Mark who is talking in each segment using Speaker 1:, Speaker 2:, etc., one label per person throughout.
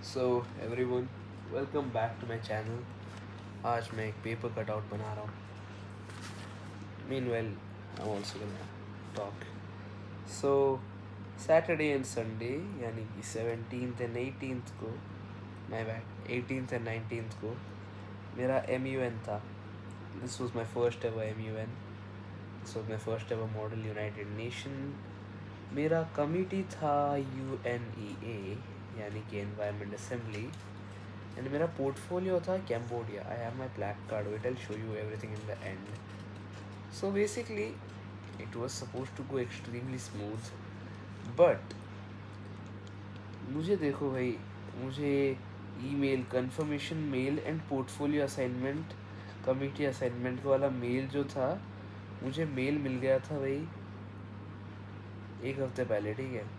Speaker 1: So everyone, welcome back to my channel. आज मैं एक पेपर कटआउट बना रहा हूँ। Meanwhile I am also gonna talk. So Saturday and Sunday यानी कि 17th एंड 18th को, my bad, 18th and 19th को मेरा MUN था। This was my first ever MUN। This was my first ever model United Nation. मेरा committee था UNEA यानी कि एनवायरमेंट असेंबली। एंड मेरा पोर्टफोलियो था Cambodia. I have my black card, wait I show you everything in the end. So basically it was suppose to go extremely smooth, but मुझे देखो भाई, मुझे email confirmation mail and portfolio assignment, committee assignment वाला mail जो था, मुझे mail मिल गया था भाई एक हफ्ते पहले। ठीक है,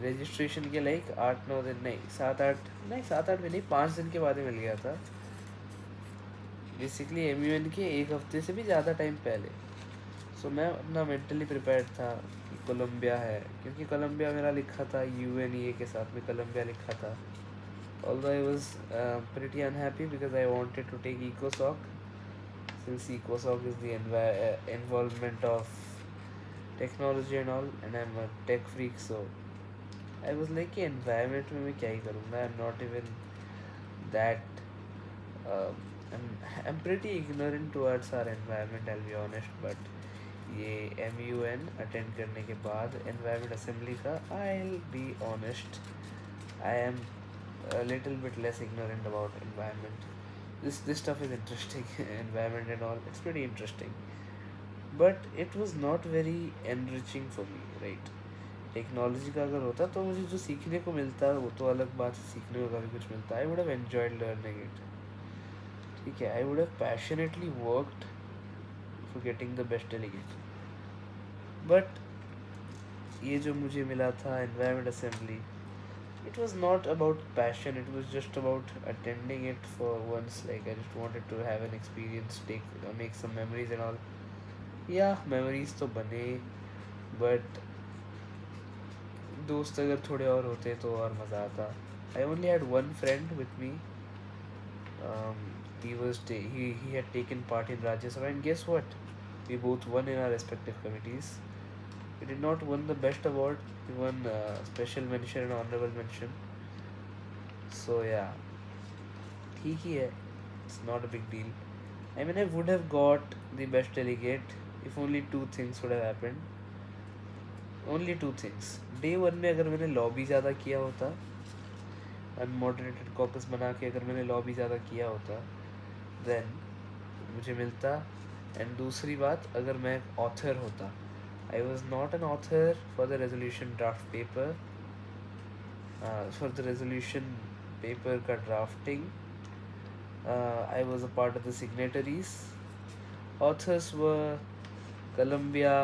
Speaker 1: रजिस्ट्रेशन के लाइक 8-9 दिन, नहीं 7-8, नहीं 7-8 में नहीं, 5 दिन के बाद ही मिल गया था। बेसिकली MUN के एक हफ्ते से भी ज़्यादा टाइम पहले। सो मैं अपना मेंटली प्रिपेयर्ड था कि कोलंबिया है, क्योंकि कोलंबिया मेरा लिखा था UNEA के साथ में, कोलंबिया लिखा था। Although I was pretty unhappy because I wanted to take ECOSOC, since ECOSOC is the involvement of technology and all, and I'm a tech freak, so I was like कि environment में मैं क्या ही करूँगा। I'm not even that uh, I'm pretty ignorant towards our environment, I'll be honest, but ये MUN attend करने के बाद environment assembly का, I'll be honest, I am a little bit less ignorant about environment. This stuff is interesting. Environment and all, it's pretty interesting, but it was not very enriching for me, right? Technology का अगर होता तो मुझे जो सीखने को मिलता वो तो अलग बात है, सीखने को काफ़ी कुछ मिलता। I would have enjoyed learning it. ठीक है, I would have passionately worked for getting the best delegate. But ये जो मुझे मिला था environment assembly, it was not about passion, it was just about attending it for once. Like I just wanted to have an experience, make some memories and all. Yeah, memories तो बने, but दोस्त अगर थोड़े और होते तो और मज़ा आता। I only had one friend with me. um, he had taken part in Rajya Sabha, and guess what, we both won in our respective committees. We did not win the best award, we won special mention and honorable mention. So yeah, ठीक ही है, it's not a big deal. I mean, I would have got the best delegate if only two things would have happened. Only two things. Day one में अगर मैंने lobby ज़्यादा किया होता, अनमॉडरेटेड caucus बना के अगर मैंने लॉबी ज़्यादा किया होता, देन मुझे मिलता। एंड दूसरी बात, अगर मैं एक ऑथर होता, आई was not an author for the resolution draft paper, for the resolution paper का drafting. I was a part of the signatories. Authors were Colombia,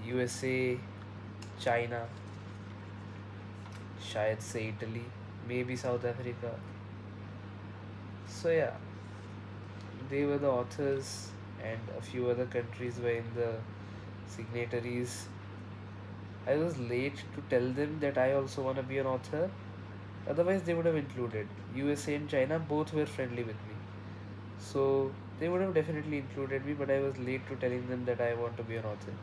Speaker 1: USA, China, शायद से Italy, maybe South Africa. So yeah, they were the authors, and a few other countries were in the signatories. I was late to tell them that I also want to be an author. Otherwise, they would have included. USA and China both were friendly with me, so they would have definitely included me, but I was late to telling them that I want to be an author.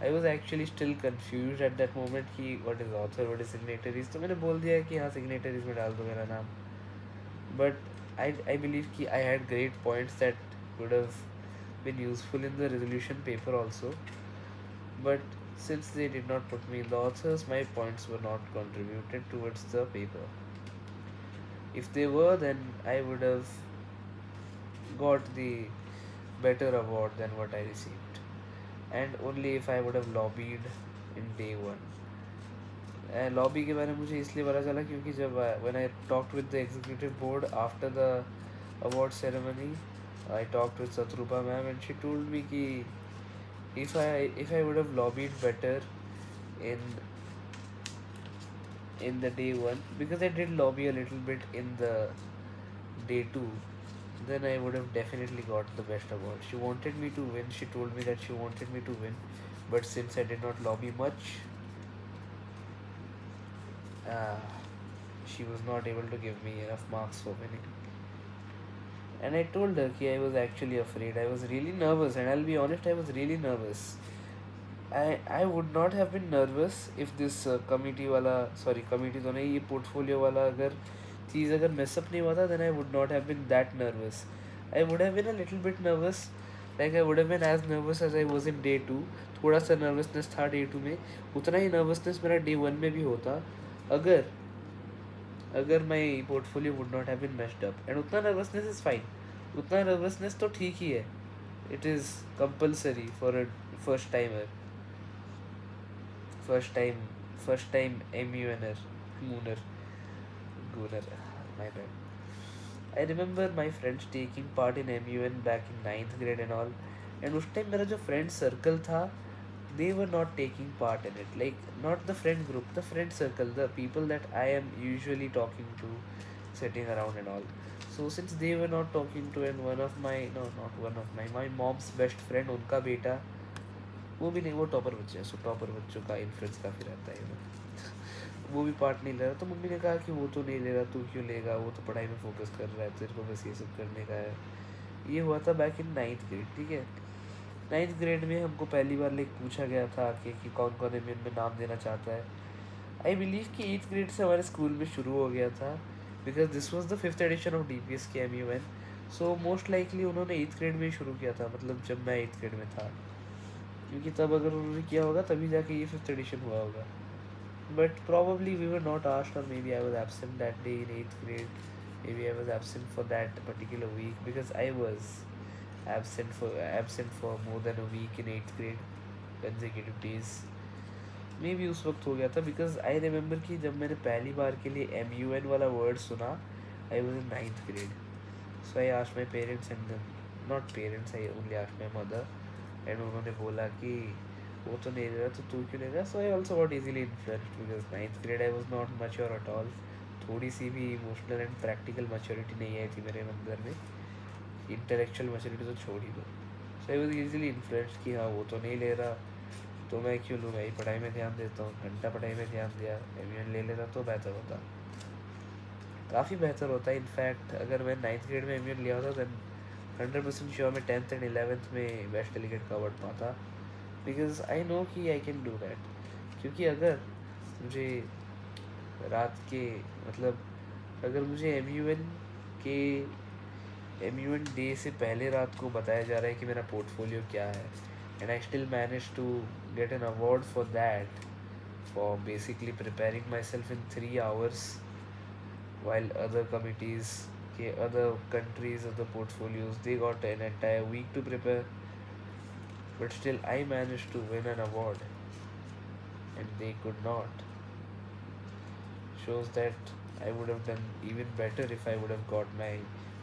Speaker 1: I was actually still confused at that moment कि what is author, what is signatories. तो मैंने बोल दिया कि हाँ signatories में डाल दो मेरा नाम. But I believe कि I had great points that would have been useful in the resolution paper also. But since they did not put me in the authors, my points were not contributed towards the paper. If they were, then I would have got the better award than what I received, and only if I would have lobbied in day one. Lobby के बारे में मुझे इसलिए पता चला क्योंकि जब when I talked with the executive board after the award ceremony, I talked with Satrupa ma'am, and she told me कि if I would have lobbied better in the day one, because I did lobby a little bit in the day two, then I would have definitely got the best award. She wanted me to win. She told me that she wanted me to win, but since I did not lobby much, uh, she was not able to give me enough marks for winning. And I told her that I was actually afraid. I was really nervous, and I'll be honest, I was really nervous. I would not have been nervous if this committee वाला committee तो नहीं, ये portfolio वाला अगर चीज़ अगर mess up नहीं हुआ था, then I would not have been that nervous. I would have been a little bit nervous, like I would have been as nervous as I was in day 2. थोड़ा सा nervousness था day 2 में, उतना ही nervousness मेरा day 1 में भी होता अगर my portfolio would not have been messed up. And उतना nervousness is fine, उतना nervousness तो ठीक ही है. It is compulsory for a first timer. First time MUNer, Mooner, Gooner, my bad. I remember my friends taking part in MUN back in 9th grade and all, and उस time मेरा जो friend circle था, they were not taking part in it. Like, not the friend group, the friend circle, the people that I am usually talking to, sitting around and all. So since they were not talking to, and my mom's best friend, उनका बेटा, वो भी नहीं, वो topper बच्चे हैं, सो topper बच्चों का इन्फ्लुएंस काफ़ी रहता है वो भी पार्ट नहीं ले रहा, तो मम्मी ने कहा कि वो तो नहीं ले रहा, तू क्यों लेगा, वो तो पढ़ाई में फोकस कर रहा है, तेरे को बस ये सब करने का है. ये हुआ था बैक इन 9th ग्रेड. ठीक है, 9th ग्रेड में हमको पहली बार लाइक पूछा गया था कि कौन कौन एमयूएन में नाम देना चाहता है. आई बिलीव कि 8th ग्रेड से हमारे स्कूल में शुरू हो गया था, because this was the 5th edition of DPS के MUN. सो मोस्ट लाइकली उन्होंने 8th ग्रेड में ही शुरू किया था, मतलब जब मैं 8th ग्रेड में था, क्योंकि तब अगर उन्होंने किया होगा तभी जाके ये 5th एडिशन हुआ होगा. But probably we were not asked, or maybe I was absent that day in 8th grade. Maybe I was absent for that particular week, because I was absent for more than a week in 8th grade, consecutive days. Maybe उस वक्त हो गया था, because I remember कि जब मैंने पहली बार के लिए MUN वाला वर्ड सुना, I was in 9th grade. So I asked my parents, and then not parents, I only asked my mother, and उन्होंने बोला कि वो तो नहीं रहा, तो तू क्यों नहीं रहा. So I also got easily influenced, because 9th grade I was not mature at all. थोड़ी सी भी इमोशनल एंड प्रैक्टिकल मैच्योरिटी नहीं आई थी मेरे अंदर में, इंटेलेक्चुअल मैच्योरिटी तो छोड़ ही दो. सो आई वॉज ईजिली इन्फ्लुएंस्ड कि हाँ वो तो नहीं ले रहा, तो मैं क्यों लूँगा, ये पढ़ाई में ध्यान देता हूँ. घंटा पढ़ाई में ध्यान दिया, MUN ले लेता तो बेहतर होता, काफ़ी बेहतर होता. इनफैक्ट अगर मैं 9th ग्रेड में MUN लिया होता, दैन 100% श्योर मैं 10th एंड 11th में बेस्ट डेलीगेट का अवार्ड पाता, बिकॉज आई नो कि आई कैन डू दैट. क्योंकि अगर मुझे रात के अगर मुझे MUN डे से पहले रात को बताया जा रहा है कि मेरा पोर्टफोलियो क्या है, and I still manage to get an award for that, for basically preparing my self in 3 hours, while other committees, other countries, other portfolios, they got an entire week to prepare. But still I managed to win an award, and they could not. Shows that I would have done even better if I would have got my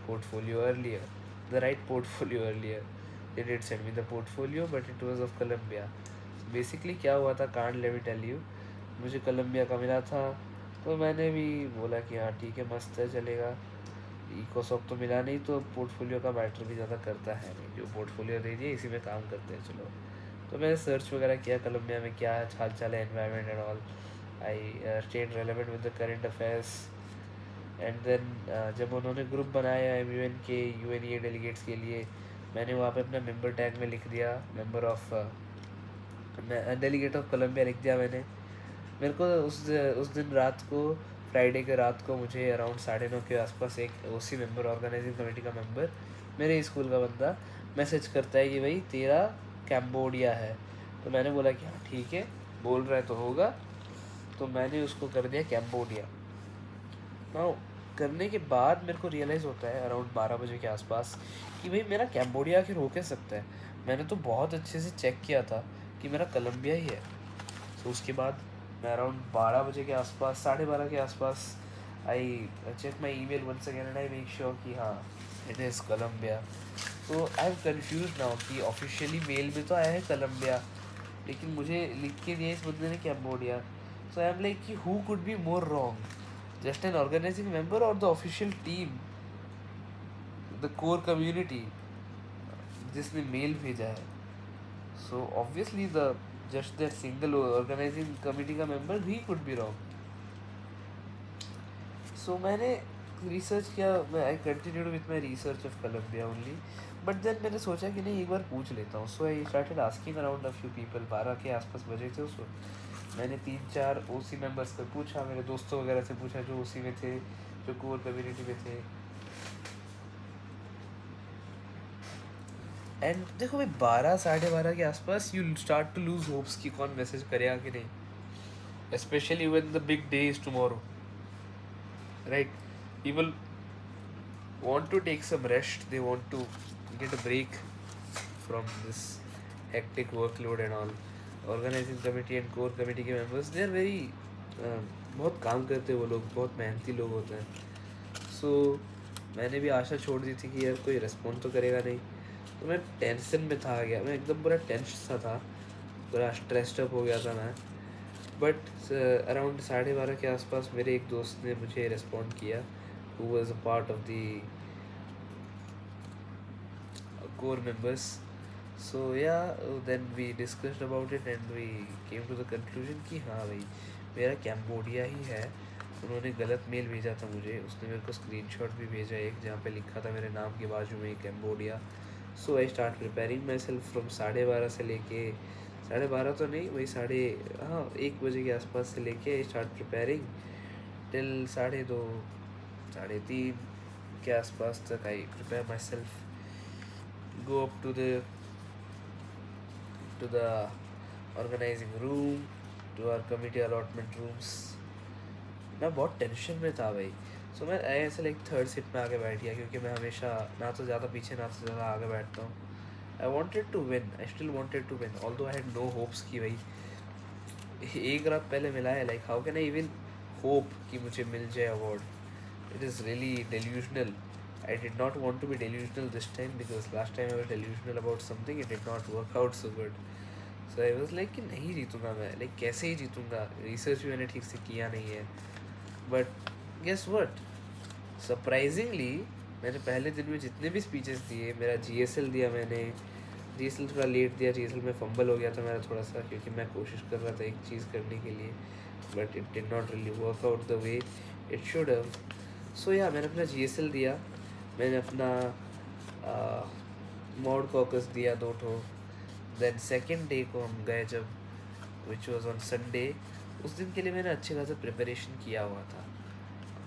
Speaker 1: portfolio earlier, the right portfolio earlier. They did send me the portfolio, but it was of Columbia. Basically क्या हुआ था, can't let me tell you. मुझे Colombia का मिला था, तो मैंने भी बोला कि हाँ ठीक है, मस्त है, चलेगा. इकोसॉक तो मिला नहीं, तो पोर्टफोलियो का मैटर भी ज़्यादा करता है नहीं, जो पोर्टफोलियो दे दिए इसी में काम करते हैं, चलो. तो मैंने सर्च वगैरह किया कोलंबिया में क्या हाल चाल है, environment and all. I stayed relevant with the current affairs. And then जब उन्होंने ग्रुप बनाया MUN के UNEA डेलीगेट्स के लिए, मैंने वहाँ पे अपना मेंबर टैग में लिख दिया, member of delegate of Colombia लिख दिया मैंने. मेरे को उस दिन रात को, फ्राइडे के रात को, मुझे अराउंड 9:30 के आसपास एक OC मेंबर, ऑर्गेनाइजिंग कमेटी का मेंबर, मेरे स्कूल का बंदा मैसेज करता है कि भाई तेरा कैम्बोडिया है. तो मैंने बोला कि हाँ ठीक है, बोल रहा है तो होगा. तो मैंने उसको कर दिया कैम्बोडिया. नाउ करने के बाद मेरे को रियलाइज़ होता है अराउंड 12 बजे के आसपास कि भाई मेरा कैम्बोडिया आखिर हो कैसे सकता है. मैंने तो बहुत अच्छे से चेक किया था कि मेरा कोलंबिया ही है. तो उसके बाद मैं अराउंड 12 बजे के आसपास, 12:30 के आसपास, I check my email once again, and I make sure कि हाँ इट इज़ कोलंबिया. तो आई एम कन्फ्यूज नाउ कि ऑफिशियली मेल में तो आया है कोलंबिया, लेकिन मुझे लिख के दिया इस बंदे ने Cambodia. So I am like कि who could be more wrong, just an organizing member और the official team, the core community जिसने मेल भेजा है. So obviously the just that single organizing committee का member, he could be wrong. So मैंने research किया, मैं I continued with my research of Colombia only, but then मैंने सोचा कि नहीं एक बार पूछ लेता हूँ. So I started asking around a few people. 12 के आसपास बजे थे उस वक्त. मैंने 3-4 ओसी मेंबर्स से पूछा, मेरे दोस्तों वगैरह से पूछा जो ओसी में थे, जो कोर कम्युनिटी में थे. एंड देखो भाई 12-12:30 के आसपास you start to lose hopes कि कौन मैसेज करेगा कि नहीं, specially when the big day is tomorrow, right. People want to take some rest, they want to get a break from this hectic workload and all. Organizing committee and core committee के members, they are very बहुत काम करते हैं वो लोग, बहुत मेहनती लोग होते हैं. सो मैंने भी आशा छोड़ दी थी कि यार कोई रिस्पॉन्ड तो करेगा नहीं. तो मैं टेंशन में था, गया मैं एकदम पूरा टेंस सा था, पूरा स्ट्रेस्ड अप हो गया था मैं. बट अराउंड 12:30 के आसपास मेरे एक दोस्त ने मुझे रिस्पॉन्ड किया, who was a part of the core members. So yeah, then we discussed about it and we came to the conclusion कि हाँ भाई मेरा कैम्बोडिया ही है. उन्होंने गलत मेल भेजा था मुझे, उसने मेरे को स्क्रीनशॉट भी भेजा एक, जहाँ पे लिखा था मेरे नाम के बाजू में Cambodia. So I start preparing my self from 12:30 से लेके 12:30 तो नहीं, वही 1 बजे के आसपास से लेके आई स्टार्ट प्रिपेयरिंग टिल 2:30 3:30 के आसपास तक. I prepare my self, go up to the organizing room, to our committee allotment rooms. मैं बहुत टेंशन में था भाई. सो मैं ऐसे लाइक थर्ड सीट में आके बैठ गया, क्योंकि मैं हमेशा ना तो ज़्यादा पीछे ना तो ज़्यादा आगे बैठता हूँ. I wanted to win, I still wanted to win, although I had no hopes कि भाई एक रात पहले मिला है. Like how can I even hope कि मुझे मिल जाए award. It is really delusional. I did not want to be delusional this time, because last time I was delusional about something, it did not work out so good. So I was like कि नहीं जीतूंगा मैं, like कैसे ही जीतूंगा, research भी मैंने ठीक से किया नहीं है. बट गेस व्हाट, सरप्राइजिंगली मैंने पहले दिन में जितने भी स्पीचेस दिए, मेरा GSL दिया मैंने. GSL थोड़ा लेट दिया, GSL में फंबल हो गया था मेरा थोड़ा सा, क्योंकि मैं कोशिश कर रहा था एक चीज़ करने के लिए, but it did not really work out the way it should have. So yeah मैंने अपना GSL दिया, मैंने अपना मॉड कॉकस दिया 2 ठो. देन सेकेंड डे को हम गए जब, विच वॉज ऑन संडे. उस दिन के लिए मैंने अच्छे खासा प्रिपरेशन किया हुआ था,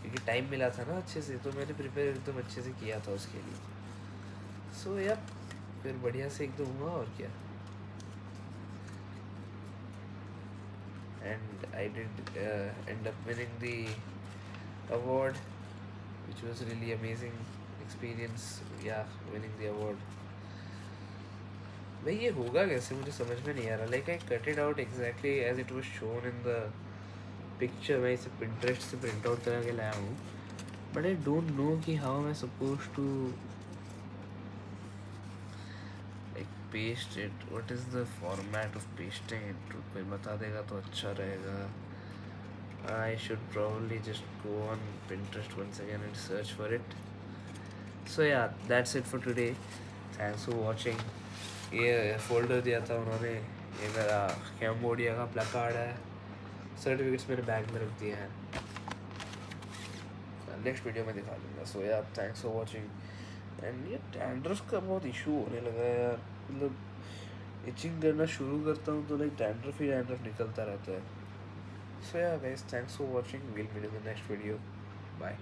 Speaker 1: क्योंकि टाइम मिला था ना अच्छे से, तो मैंने प्रिपेयर एकदम अच्छे से किया था उसके लिए. सो या फिर बढ़िया से एकदम हुआ, और क्या. And I did and up winning the award, which was really amazing experience. Yeah, winning the award. भाई ये होगा कैसे मुझे समझ में नहीं आ रहा. Like I cut it out exactly as it was shown in the picture. मैं इसे पिंटरेस्ट से प्रिंट आउट करा के लाया हूँ, बट आई डोंट नो कि how I suppose to like paste it. What is the format of pasting it. कोई बता देगा तो अच्छा रहेगा. I should probably just go on Pinterest once again and search for it. So yeah, that's it for today. Thanks for watching. ये folder दिया था उन्होंने, ये मेरा कैम्बोडिया का प्लकार्ड है. सर्टिफिकेट्स मेरे बैग में रख दिए हैं, नेक्स्ट वीडियो में दिखा दूँगा. सो या थैंक्स फॉर वॉचिंग. एंड ये डैंड्रफ का बहुत इशू होने लगा है यार. मतलब इचिंग करना शुरू करता हूँ तो लाइक डैंड्रफ ही डैंड्रफ निकलता रहता है. So yeah guys, thanks for watching. We'll meet in the next video. Bye.